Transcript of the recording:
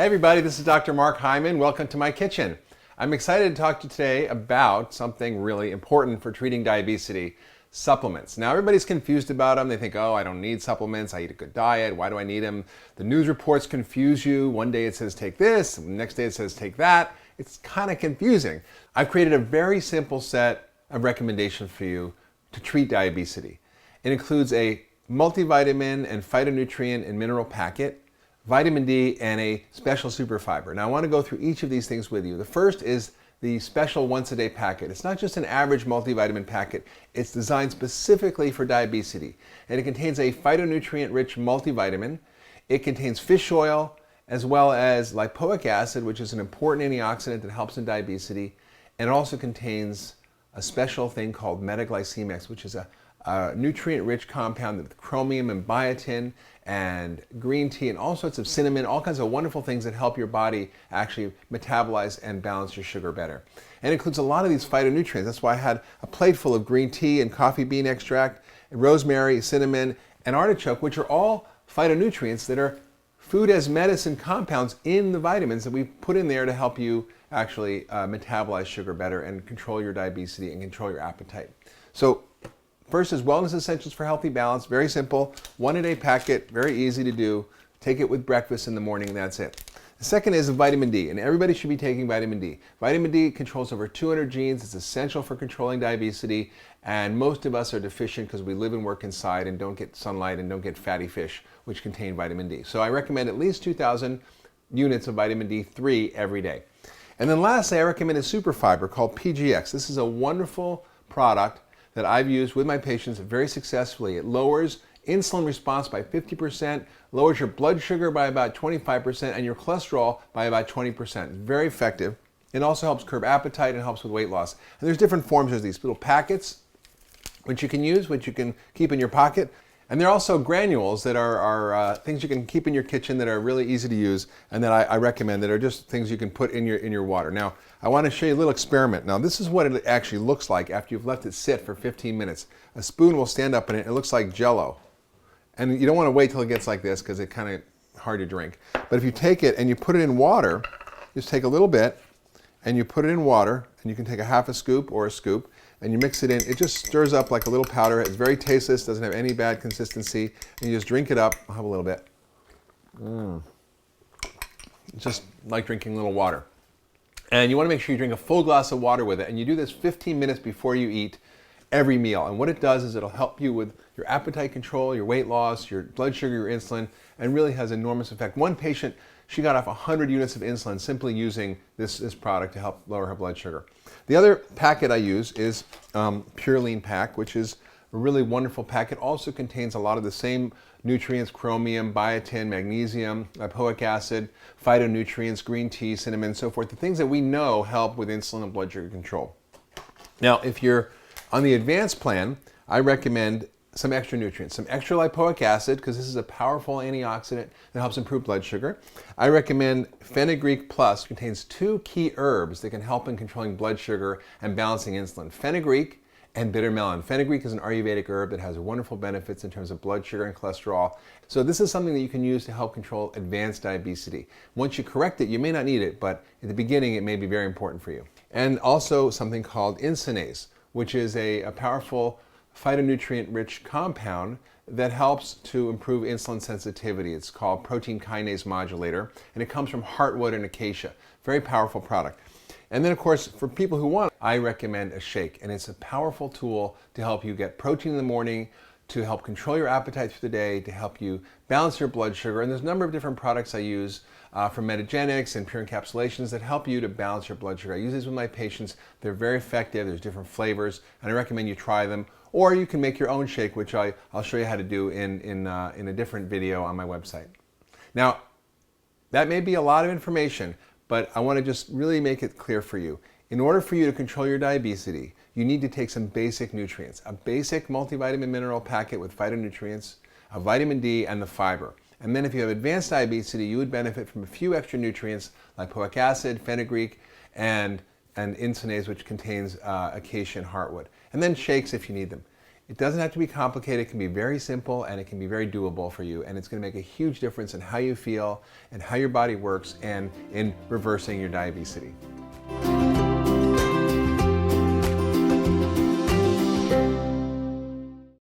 everybody, this is Dr. Mark Hyman. Welcome to my kitchen. I'm excited to talk to you today about something really important for treating diabesity, supplements. Now everybody's confused about them. They think, oh, I don't need supplements. I eat a good diet. Why do I need them? The news reports confuse you. One day it says take this, and the next day it says take that. It's kind of confusing. I've created a very simple set of recommendations for you to treat diabesity. It includes a multivitamin and phytonutrient and mineral packet, vitamin D, and a special super fiber. Now I want to go through each of these things with you. The first is the special once-a-day packet. It's not just an average multivitamin packet. It's designed specifically for diabesity. And it contains a phytonutrient-rich multivitamin. It contains fish oil as well as lipoic acid, which is an important antioxidant that helps in diabesity. And it also contains a special thing called metaglycemics, which is a nutrient-rich compound with chromium and biotin and green tea and all sorts of cinnamon, all kinds of wonderful things that help your body actually metabolize and balance your sugar better. And it includes a lot of these phytonutrients. That's why I had a plate full of green tea and coffee bean extract, rosemary, cinnamon, and artichoke, which are all phytonutrients that are food as medicine compounds in the vitamins that we put in there to help you actually metabolize sugar better and control your diabesity and control your appetite. So first is Wellness Essentials for Healthy Balance. Very simple, one-a-day packet, very easy to do. Take it with breakfast in the morning, and that's it. The second is vitamin D, and everybody should be taking vitamin D. Vitamin D controls over 200 genes. It's essential for controlling diabesity, and most of us are deficient because we live and work inside and don't get sunlight and don't get fatty fish, which contain vitamin D. So I recommend at least 2,000 units of vitamin D3 every day. And then lastly, I recommend a super fiber called PGX. This is a wonderful product that I've used with my patients very successfully. It lowers insulin response by 50%, lowers your blood sugar by about 25%, and your cholesterol by about 20%. It's very effective. It also helps curb appetite and helps with weight loss. And there's different forms of these little packets, which you can use, which you can keep in your pocket. And there are also granules that are things you can keep in your kitchen that are really easy to use and that I recommend, that are just things you can put in your water. Now, I want to show you a little experiment. Now, this is what it actually looks like after you've left it sit for 15 minutes. A spoon will stand up in it. It looks like Jell-O. And you don't want to wait till it gets like this because it's kind of hard to drink. But if you take it and you put it in water, just take a little bit and you put it in water, and you can take a half a scoop or a scoop, and you mix it in. It just stirs up like a little powder. It's very tasteless, doesn't have any bad consistency, and you just drink it up. I'll have a little bit. It's just like drinking a little water. And you want to make sure you drink a full glass of water with it, and you do this 15 minutes before you eat every meal. And what it does is it'll help you with your appetite control, your weight loss, your blood sugar, your insulin, and really has enormous effect. One patient, she got off 100 units of insulin simply using this product to help lower her blood sugar. The other packet I use is Pure Lean Pack, which is a really wonderful packet. Also contains a lot of the same nutrients: chromium, biotin, magnesium, lipoic acid, phytonutrients, green tea, cinnamon, and so forth. The things that we know help with insulin and blood sugar control. Now, if you're on the advanced plan, I recommend some extra nutrients, some extra lipoic acid, because this is a powerful antioxidant that helps improve blood sugar. I recommend Fenugreek Plus. It contains 2 key herbs that can help in controlling blood sugar and balancing insulin: Fenugreek and bitter melon. Fenugreek is an Ayurvedic herb that has wonderful benefits in terms of blood sugar and cholesterol. So this is something that you can use to help control advanced diabesity. Once you correct it, you may not need it, but at the beginning it may be very important for you. And also something called Kinase, which is a powerful phytonutrient-rich compound that helps to improve insulin sensitivity. It's called protein kinase modulator, and it comes from heartwood and acacia. Very powerful product. And then, of course, for people who want, I recommend a shake, and it's a powerful tool to help you get protein in the morning, to help control your appetite through the day, to help you balance your blood sugar. And there's a number of different products I use from Metagenics and Pure Encapsulations that help you to balance your blood sugar. I use these with my patients. They're very effective. There's different flavors, and I recommend you try them. Or you can make your own shake, which I'll show you how to do in a different video on my website. Now, that may be a lot of information, but I want to just really make it clear for you. In order for you to control your diabesity, you need to take some basic nutrients. A basic multivitamin mineral packet with phytonutrients, a vitamin D, and the fiber. And then if you have advanced diabesity, you would benefit from a few extra nutrients: lipoic acid, fenugreek, and Kinase, which contains acacia and heartwood. And then shakes if you need them. It doesn't have to be complicated. It can be very simple and it can be very doable for you. And it's going to make a huge difference in how you feel and how your body works and in reversing your diabesity.